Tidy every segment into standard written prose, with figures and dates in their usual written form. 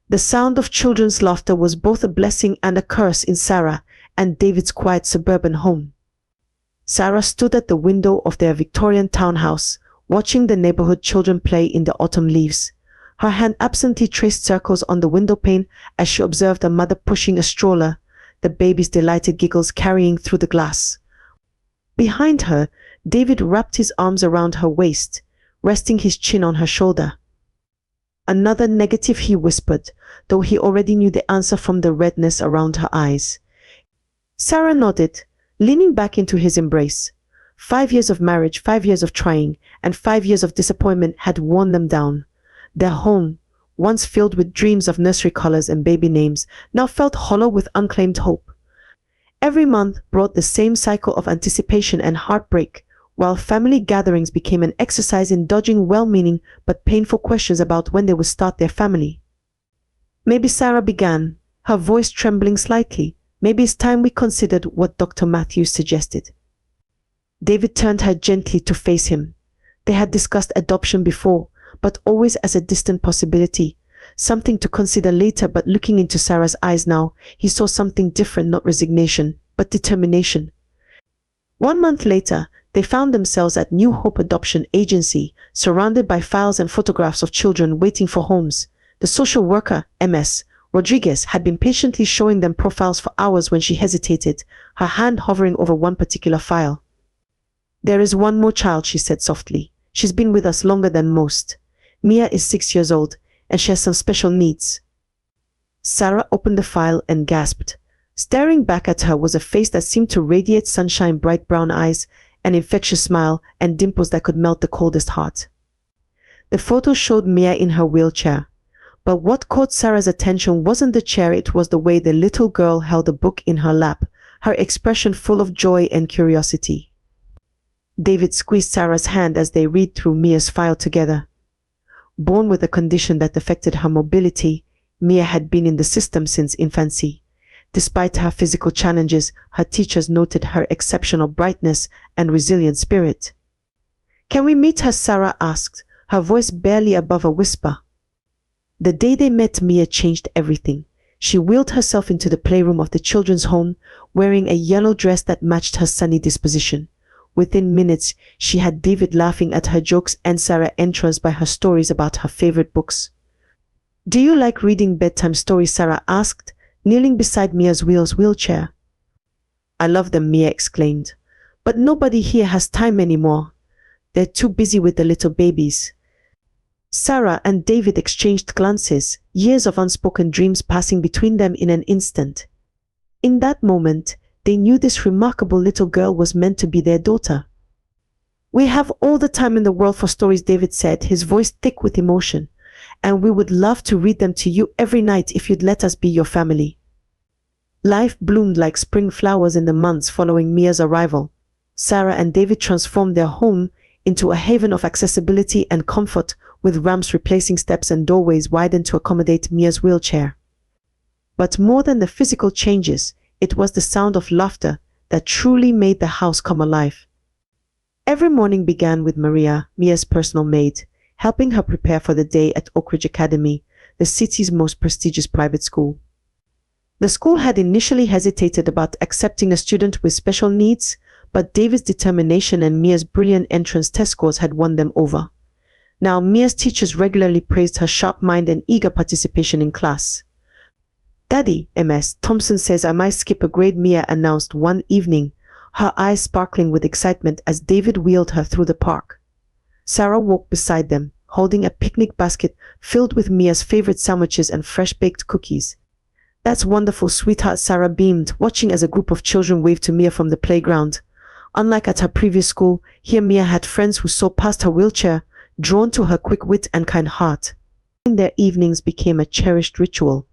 The sound of children's laughter was both a blessing and a curse in Sarah and David's quiet suburban home. Sarah stood at the window of their Victorian townhouse, watching the neighborhood children play in the autumn leaves. Her hand absently traced circles on the windowpane as she observed a mother pushing a stroller, the baby's delighted giggles carrying through the glass. Behind her, David wrapped his arms around her waist, resting his chin on her shoulder. "Another negative," he whispered, though he already knew the answer from the redness around her eyes. Sarah nodded, leaning back into his embrace. 5 years of marriage, 5 years of trying, and 5 years of disappointment had worn them down. Their home, once filled with dreams of nursery colors and baby names, now felt hollow with unclaimed hope. Every month brought the same cycle of anticipation and heartbreak, while family gatherings became an exercise in dodging well-meaning but painful questions about when they would start their family. "Maybe," Sarah began, her voice trembling slightly, "maybe it's time we considered what Dr. Matthews suggested." David turned her gently to face him. They had discussed adoption before, but always as a distant possibility, something to consider later. But looking into Sarah's eyes now, he saw something different, not resignation, but determination. 1 month later, they found themselves at New Hope Adoption Agency, surrounded by files and photographs of children waiting for homes. The social worker, Ms. Rodriguez, had been patiently showing them profiles for hours when she hesitated, her hand hovering over one particular file. "There is one more child," she said softly. "She's been with us longer than most. Mia is 6 years old, and she has some special needs." Sarah opened the file and gasped. Staring back at her was a face that seemed to radiate sunshine, bright brown eyes, an infectious smile, and dimples that could melt the coldest heart. The photo showed Mia in her wheelchair. But what caught Sarah's attention wasn't the chair, it was the way the little girl held a book in her lap, her expression full of joy and curiosity. David squeezed Sarah's hand as they read through Mia's file together. Born with a condition that affected her mobility, Mia had been in the system since infancy. Despite her physical challenges, her teachers noted her exceptional brightness and resilient spirit. "Can we meet her?" Sarah asked, her voice barely above a whisper. The day they met, Mia changed everything. She wheeled herself into the playroom of the children's home, wearing a yellow dress that matched her sunny disposition. Within minutes, she had David laughing at her jokes and Sarah entranced by her stories about her favorite books. "Do you like reading bedtime stories?" Sarah asked, kneeling beside Mia's wheelchair. "I love them," Mia exclaimed. "But nobody here has time anymore. They're too busy with the little babies." Sarah and David exchanged glances, years of unspoken dreams passing between them in an instant. In that moment, they knew this remarkable little girl was meant to be their daughter. "We have all the time in the world for stories," David said, his voice thick with emotion, "and we would love to read them to you every night if you'd let us be your family." Life bloomed like spring flowers in the months following Mia's arrival. Sarah and David transformed their home into a haven of accessibility and comfort, with ramps replacing steps and doorways widened to accommodate Mia's wheelchair. But more than the physical changes, it was the sound of laughter that truly made the house come alive. Every morning began with Maria, Mia's personal maid, helping her prepare for the day at Oak Ridge Academy, the city's most prestigious private school. The school had initially hesitated about accepting a student with special needs, but David's determination and Mia's brilliant entrance test scores had won them over. Now Mia's teachers regularly praised her sharp mind and eager participation in class. "Daddy, Ms. Thompson says I might skip a grade," Mia announced one evening, her eyes sparkling with excitement as David wheeled her through the park. Sarah walked beside them, holding a picnic basket filled with Mia's favorite sandwiches and fresh-baked cookies. "That's wonderful, sweetheart," Sarah beamed, watching as a group of children waved to Mia from the playground. Unlike at her previous school, here Mia had friends who saw past her wheelchair, drawn to her quick wit and kind heart. Their evenings became a cherished ritual.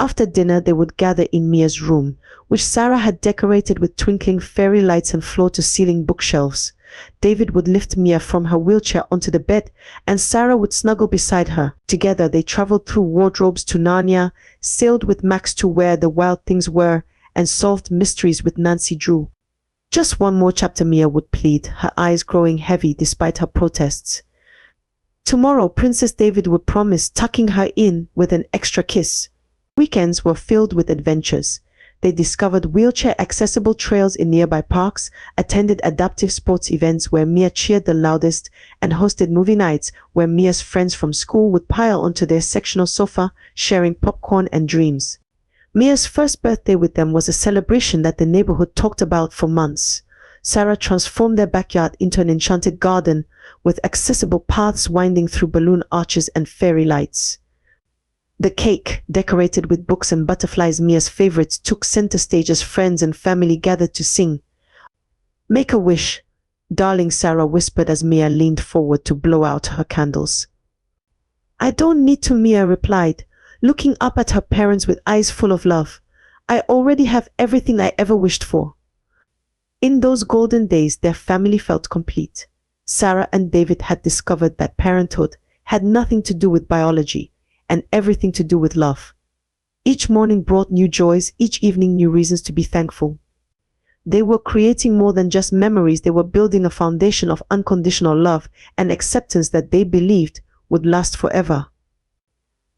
After dinner, they would gather in Mia's room, which Sarah had decorated with twinkling fairy lights and floor-to-ceiling bookshelves. David would lift Mia from her wheelchair onto the bed, and Sarah would snuggle beside her. Together, they traveled through wardrobes to Narnia, sailed with Max to where the wild things were, and solved mysteries with Nancy Drew. "Just one more chapter," Mia would plead, her eyes growing heavy despite her protests. Tomorrow, Princess David would promise, tucking her in with an extra kiss. Weekends were filled with adventures. They discovered wheelchair-accessible trails in nearby parks, attended adaptive sports events where Mia cheered the loudest, and hosted movie nights where Mia's friends from school would pile onto their sectional sofa, sharing popcorn and dreams. Mia's first birthday with them was a celebration that the neighborhood talked about for months. Sarah transformed their backyard into an enchanted garden, with accessible paths winding through balloon arches and fairy lights. The cake, decorated with books and butterflies, Mia's favorites, took center stage as friends and family gathered to sing. "Make a wish," darling Sarah whispered as Mia leaned forward to blow out her candles. "I don't need to," Mia replied, looking up at her parents with eyes full of love. "I already have everything I ever wished for." In those golden days, their family felt complete. Sarah and David had discovered that parenthood had nothing to do with biology and everything to do with love. Each morning brought new joys, each evening new reasons to be thankful. They were creating more than just memories, they were building a foundation of unconditional love and acceptance that they believed would last forever.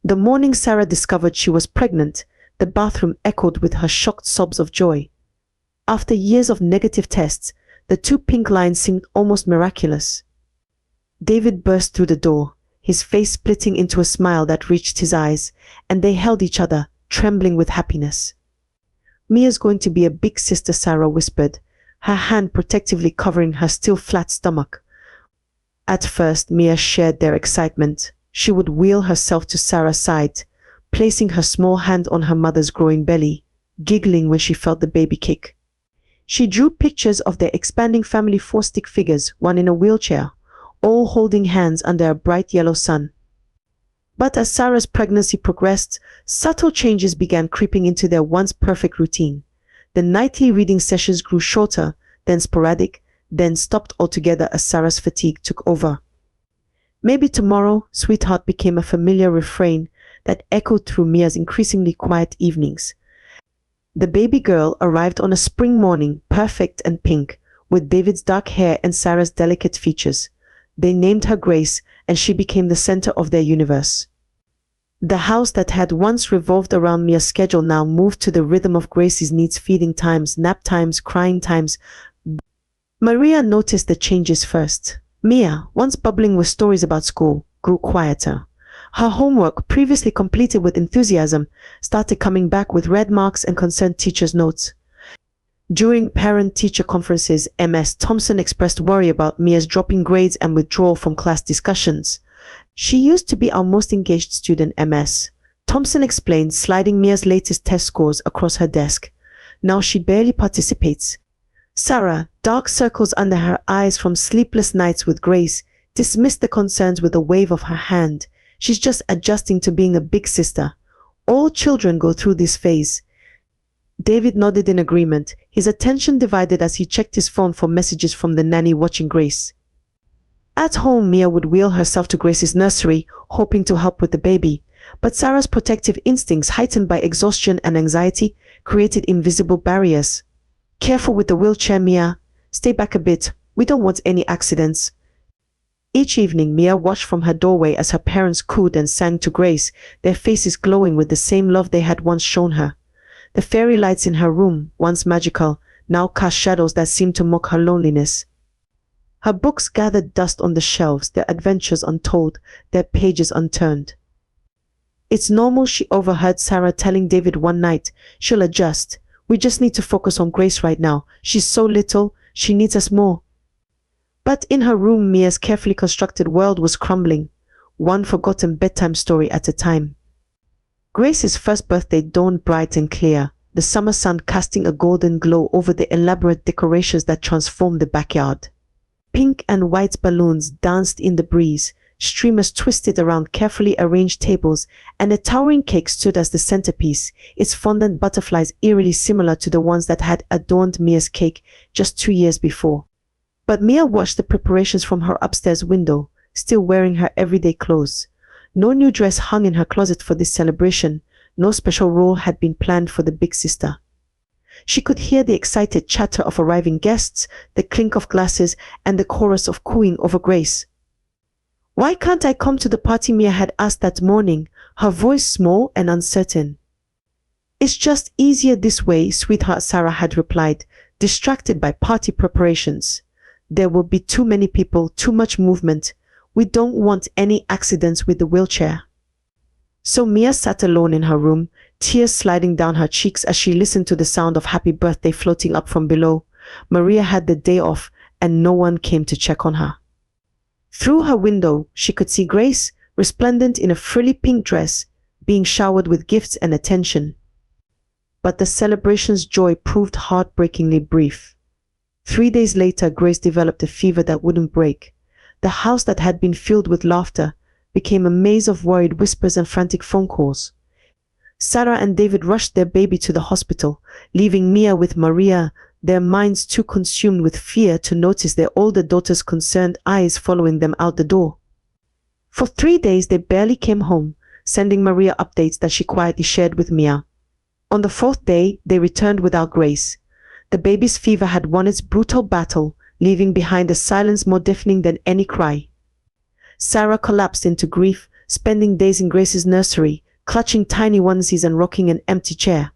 The morning Sarah discovered she was pregnant, the bathroom echoed with her shocked sobs of joy. After years of negative tests, the two pink lines seemed almost miraculous. David burst through the door, his face splitting into a smile that reached his eyes, and they held each other, trembling with happiness. "Mia's going to be a big sister," Sarah whispered, her hand protectively covering her still flat stomach. At first, Mia shared their excitement. She would wheel herself to Sarah's side, placing her small hand on her mother's growing belly, giggling when she felt the baby kick. She drew pictures of their expanding family, 4 stick figures, one in a wheelchair, all holding hands under a bright yellow sun. But as Sarah's pregnancy progressed, subtle changes began creeping into their once perfect routine. The nightly reading sessions grew shorter, then sporadic, then stopped altogether as Sarah's fatigue took over. "Maybe tomorrow, sweetheart," became a familiar refrain that echoed through Mia's increasingly quiet evenings. The baby girl arrived on a spring morning, perfect and pink, with David's dark hair and Sarah's delicate features. They named her Grace, and she became the center of their universe. The house that had once revolved around Mia's schedule now moved to the rhythm of Grace's needs: feeding times, nap times, crying times. Maria noticed the changes first. Mia, once bubbling with stories about school, grew quieter. Her homework, previously completed with enthusiasm, started coming back with red marks and concerned teachers' notes. During parent-teacher conferences, Ms. Thompson expressed worry about Mia's dropping grades and withdrawal from class discussions. "She used to be our most engaged student," Ms. Thompson explained, sliding Mia's latest test scores across her desk. "Now she barely participates." Sarah, dark circles under her eyes from sleepless nights with Grace, dismissed the concerns with a wave of her hand. "She's just adjusting to being a big sister. All children go through this phase." David nodded in agreement, his attention divided as he checked his phone for messages from the nanny watching Grace. At home, Mia would wheel herself to Grace's nursery, hoping to help with the baby. But Sarah's protective instincts, heightened by exhaustion and anxiety, created invisible barriers. "Careful with the wheelchair, Mia. Stay back a bit. We don't want any accidents." Each evening, Mia watched from her doorway as her parents cooed and sang to Grace, their faces glowing with the same love they had once shown her. The fairy lights in her room, once magical, now cast shadows that seemed to mock her loneliness. Her books gathered dust on the shelves, their adventures untold, their pages unturned. "It's normal," she overheard Sarah telling David one night. "She'll adjust. We just need to focus on Grace right now. She's so little. She needs us more." But in her room, Mia's carefully constructed world was crumbling, one forgotten bedtime story at a time. Grace's first birthday dawned bright and clear, the summer sun casting a golden glow over the elaborate decorations that transformed the backyard. Pink and white balloons danced in the breeze, streamers twisted around carefully arranged tables, and a towering cake stood as the centerpiece, its fondant butterflies eerily similar to the ones that had adorned Mia's cake just 2 years before. But Mia watched the preparations from her upstairs window, still wearing her everyday clothes. No new dress hung in her closet for this celebration. No special role had been planned for the big sister. She could hear the excited chatter of arriving guests, the clink of glasses, and the chorus of cooing over Grace. "Why can't I come to the party?" Mia had asked that morning, her voice small and uncertain. "It's just easier this way, sweetheart," Sarah had replied, distracted by party preparations. "There will be too many people, too much movement. We don't want any accidents with the wheelchair." So Mia sat alone in her room, tears sliding down her cheeks as she listened to the sound of happy birthday floating up from below. Maria had the day off, and no one came to check on her. Through her window, she could see Grace, resplendent in a frilly pink dress, being showered with gifts and attention. But the celebration's joy proved heartbreakingly brief. 3 days later, Grace developed a fever that wouldn't break. The house that had been filled with laughter became a maze of worried whispers and frantic phone calls. Sarah and David rushed their baby to the hospital, leaving Mia with Maria, their minds too consumed with fear to notice their older daughter's concerned eyes following them out the door. For 3 days they barely came home, sending Maria updates that she quietly shared with Mia. On the 4th day, they returned without Grace. The baby's fever had won its brutal battle, leaving behind a silence more deafening than any cry. Sarah collapsed into grief, spending days in Grace's nursery, clutching tiny onesies and rocking an empty chair.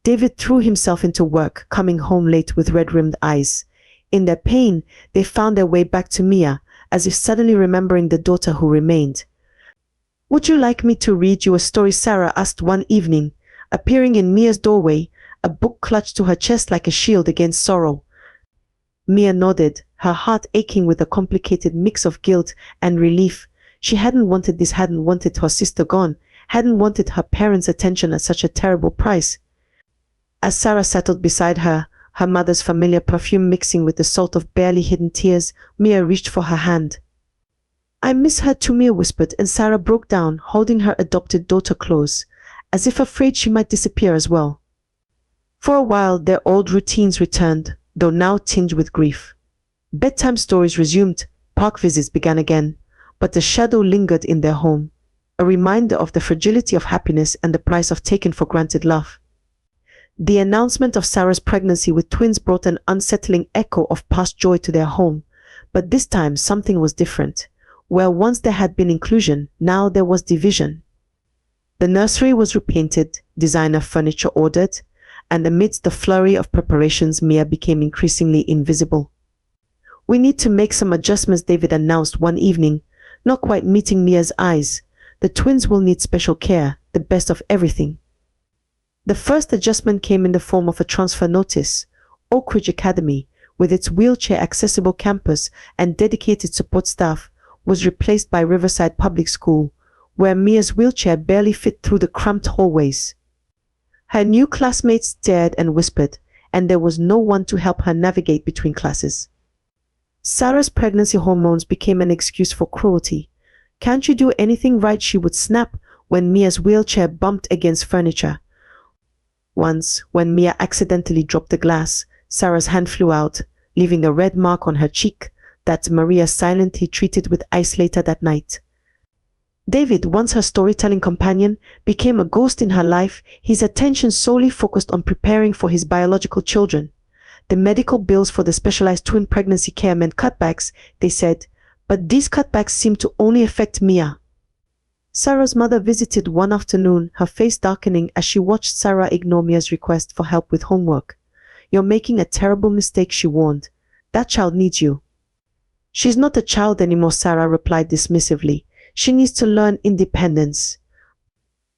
David threw himself into work, coming home late with red-rimmed eyes. In their pain, they found their way back to Mia, as if suddenly remembering the daughter who remained. "Would you like me to read you a story?" Sarah asked one evening, appearing in Mia's doorway, a book clutched to her chest like a shield against sorrow. Mia nodded, her heart aching with a complicated mix of guilt and relief. She hadn't wanted this, hadn't wanted her sister gone, hadn't wanted her parents' attention at such a terrible price. As Sarah settled beside her, her mother's familiar perfume mixing with the salt of barely hidden tears, Mia reached for her hand. "I miss her too," Mia whispered, and Sarah broke down, holding her adopted daughter close, as if afraid she might disappear as well. For a while, their old routines returned, though now tinged with grief. Bedtime stories resumed, park visits began again, but a shadow lingered in their home, a reminder of the fragility of happiness and the price of taken for granted love. The announcement of Sarah's pregnancy with twins brought an unsettling echo of past joy to their home, but this time something was different. Where once there had been inclusion, now there was division. The nursery was repainted, designer furniture ordered, and amidst the flurry of preparations, Mia became increasingly invisible. "We need to make some adjustments," David announced one evening, not quite meeting Mia's eyes. "The twins will need special care, the best of everything." The first adjustment came in the form of a transfer notice. Oak Ridge Academy, with its wheelchair-accessible campus and dedicated support staff, was replaced by Riverside Public School, where Mia's wheelchair barely fit through the cramped hallways. Her new classmates stared and whispered, and there was no one to help her navigate between classes. Sarah's pregnancy hormones became an excuse for cruelty. "Can't you do anything right?" she would snap when Mia's wheelchair bumped against furniture. Once, when Mia accidentally dropped the glass, Sarah's hand flew out, leaving a red mark on her cheek that Maria silently treated with ice later that night. David, once her storytelling companion, became a ghost in her life, his attention solely focused on preparing for his biological children. The medical bills for the specialized twin pregnancy care meant cutbacks, they said, but these cutbacks seemed to only affect Mia. Sarah's mother visited one afternoon, her face darkening as she watched Sarah ignore Mia's request for help with homework. "You're making a terrible mistake," she warned. "That child needs you." "She's not a child anymore," Sarah replied dismissively. "She needs to learn independence."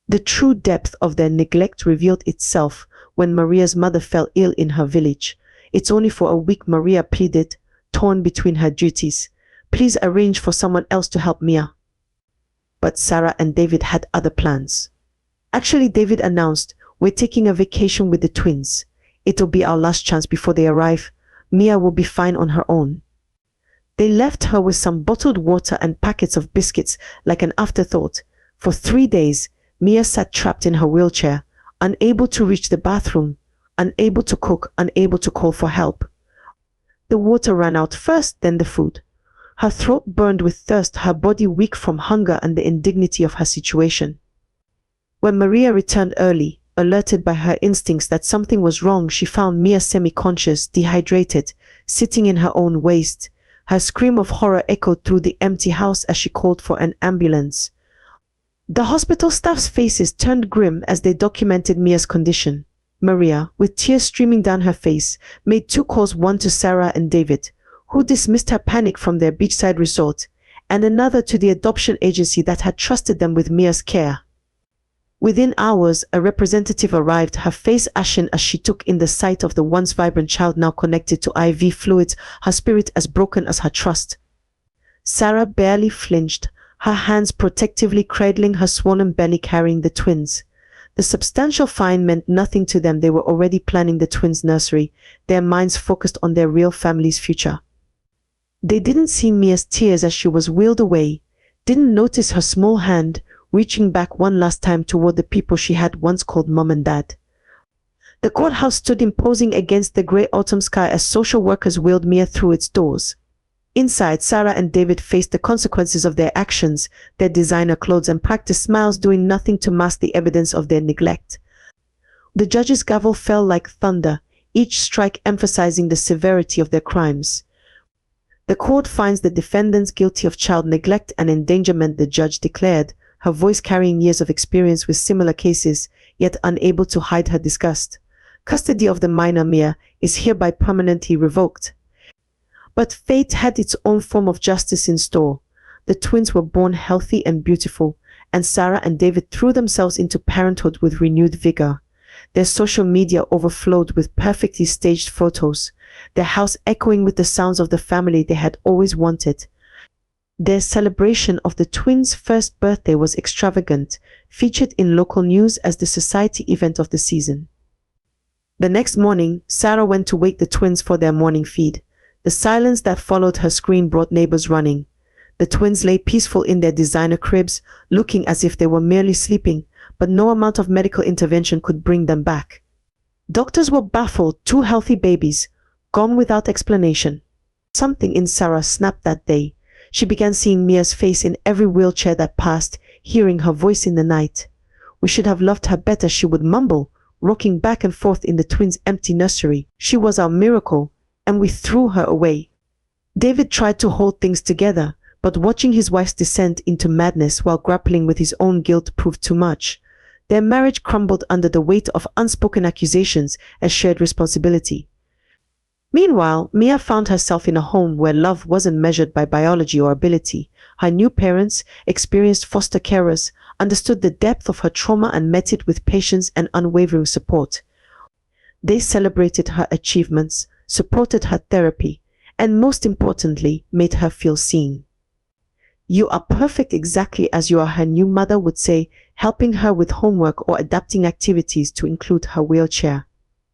The true depth of their neglect revealed itself when Maria's mother fell ill in her village. "It's only for a week," Maria pleaded, torn between her duties. "Please arrange for someone else to help Mia." But Sarah and David had other plans. Actually, David announced, "We're taking a vacation with the twins. It'll be our last chance before they arrive. Mia will be fine on her own." They left her with some bottled water and packets of biscuits like an afterthought. For 3 days, Mia sat trapped in her wheelchair, unable to reach the bathroom, unable to cook, unable to call for help. The water ran out first, then the food. Her throat burned with thirst, her body weak from hunger and the indignity of her situation. When Maria returned early, alerted by her instincts that something was wrong, she found Mia semi-conscious, dehydrated, sitting in her own waste. Her scream of horror echoed through the empty house as she called for an ambulance. The hospital staff's faces turned grim as they documented Mia's condition. Maria, with tears streaming down her face, made 2 calls, one to Sarah and David, who dismissed her panic from their beachside resort, and another to the adoption agency that had trusted them with Mia's care. Within hours, a representative arrived, her face ashen as she took in the sight of the once vibrant child now connected to IV fluids, her spirit as broken as her trust. Sarah barely flinched, her hands protectively cradling her swollen belly carrying the twins. The substantial fine meant nothing to them. They were already planning the twins' nursery, their minds focused on their real family's future. They didn't see Mia's tears as she was wheeled away, didn't notice her small hand reaching back one last time toward the people she had once called Mom and Dad. The courthouse stood imposing against the grey autumn sky as social workers wheeled Mia through its doors. Inside, Sarah and David faced the consequences of their actions, their designer clothes and practiced smiles doing nothing to mask the evidence of their neglect. The judge's gavel fell like thunder, each strike emphasizing the severity of their crimes. The court finds the defendants guilty of child neglect and endangerment, the judge declared, her voice carrying years of experience with similar cases, yet unable to hide her disgust. Custody of the minor Mia is hereby permanently revoked. But fate had its own form of justice in store. The twins were born healthy and beautiful, and Sarah and David threw themselves into parenthood with renewed vigor. Their social media overflowed with perfectly staged photos, their house echoing with the sounds of the family they had always wanted. Their celebration of the twins' first birthday was extravagant, featured in local news as the society event of the season. The next morning, Sarah went to wake the twins for their morning feed. The silence that followed her scream brought neighbors running. The twins lay peaceful in their designer cribs, looking as if they were merely sleeping, but no amount of medical intervention could bring them back. Doctors were baffled, 2 healthy babies, gone without explanation. Something in Sarah snapped that day. She began seeing Mia's face in every wheelchair that passed, hearing her voice in the night. We should have loved her better, she would mumble, rocking back and forth in the twins' empty nursery. She was our miracle, and we threw her away. David tried to hold things together, but watching his wife's descent into madness while grappling with his own guilt proved too much. Their marriage crumbled under the weight of unspoken accusations and shared responsibility. Meanwhile, Mia found herself in a home where love wasn't measured by biology or ability. Her new parents, experienced foster carers, understood the depth of her trauma and met it with patience and unwavering support. They celebrated her achievements, supported her therapy, and most importantly, made her feel seen. "You are perfect exactly as you are," her new mother would say, helping her with homework or adapting activities to include her wheelchair.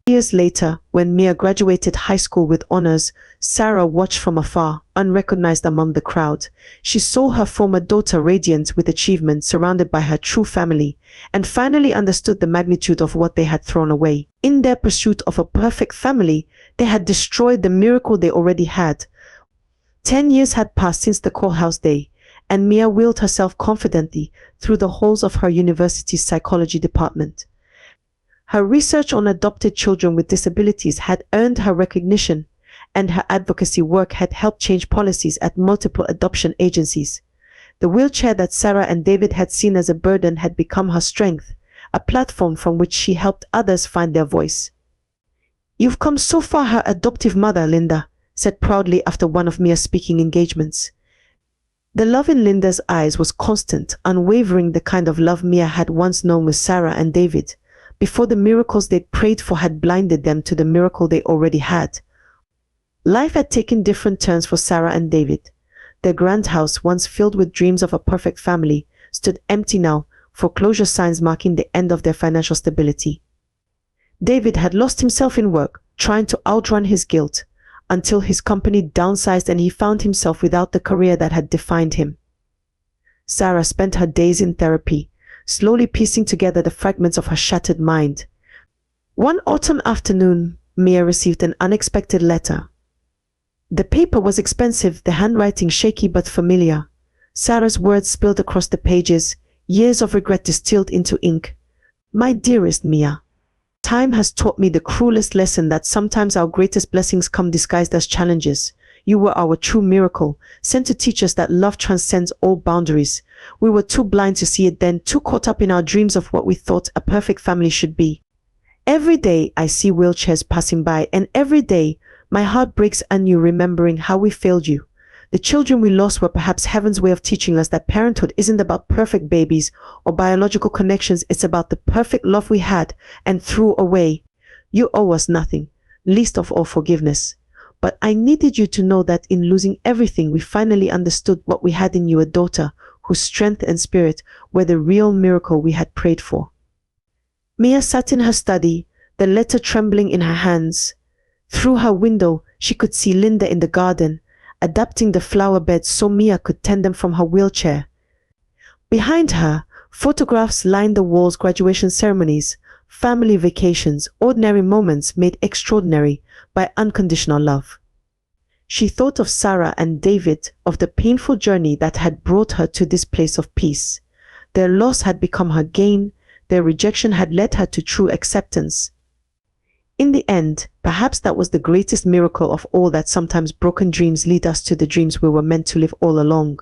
Years later, when Mia graduated high school with honors, Sarah watched from afar, unrecognized among the crowd. She saw her former daughter radiant with achievement, surrounded by her true family, and finally understood the magnitude of what they had thrown away. In their pursuit of a perfect family, they had destroyed the miracle they already had. 10 years had passed since the courthouse day, and Mia wheeled herself confidently through the halls of her university's psychology department. Her research on adopted children with disabilities had earned her recognition, and her advocacy work had helped change policies at multiple adoption agencies. The wheelchair that Sarah and David had seen as a burden had become her strength, a platform from which she helped others find their voice. "You've come so far," her adoptive mother, Linda, said proudly after one of Mia's speaking engagements. The love in Linda's eyes was constant, unwavering, the kind of love Mia had once known with Sarah and David, before the miracles they'd prayed for had blinded them to the miracle they already had. Life had taken different turns for Sarah and David. Their grand house, once filled with dreams of a perfect family, stood empty now, foreclosure signs marking the end of their financial stability. David had lost himself in work, trying to outrun his guilt, until his company downsized and he found himself without the career that had defined him. Sarah spent her days in therapy, slowly piecing together the fragments of her shattered mind. One autumn afternoon, Mia received an unexpected letter. The paper was expensive, the handwriting shaky but familiar. Sarah's words spilled across the pages, years of regret distilled into ink. "My dearest Mia, time has taught me the cruelest lesson that sometimes our greatest blessings come disguised as challenges. You were our true miracle, sent to teach us that love transcends all boundaries. We were too blind to see it then, too caught up in our dreams of what we thought a perfect family should be. Every day I see wheelchairs passing by, and every day my heart breaks anew remembering how we failed you. The children we lost were perhaps heaven's way of teaching us that parenthood isn't about perfect babies or biological connections, it's about the perfect love we had and threw away. You owe us nothing, least of all forgiveness. But I needed you to know that in losing everything, we finally understood what we had in you, a daughter whose strength and spirit were the real miracle we had prayed for. Mia sat in her study, the letter trembling in her hands. Through her window, she could see Linda in the garden, adapting the flower beds so Mia could tend them from her wheelchair. Behind her, photographs lined the walls, graduation ceremonies, family vacations, ordinary moments made extraordinary by unconditional love. She thought of Sarah and David, of the painful journey that had brought her to this place of peace. Their loss had become her gain, their rejection had led her to true acceptance. In the end, perhaps that was the greatest miracle of all, that sometimes broken dreams lead us to the dreams we were meant to live all along.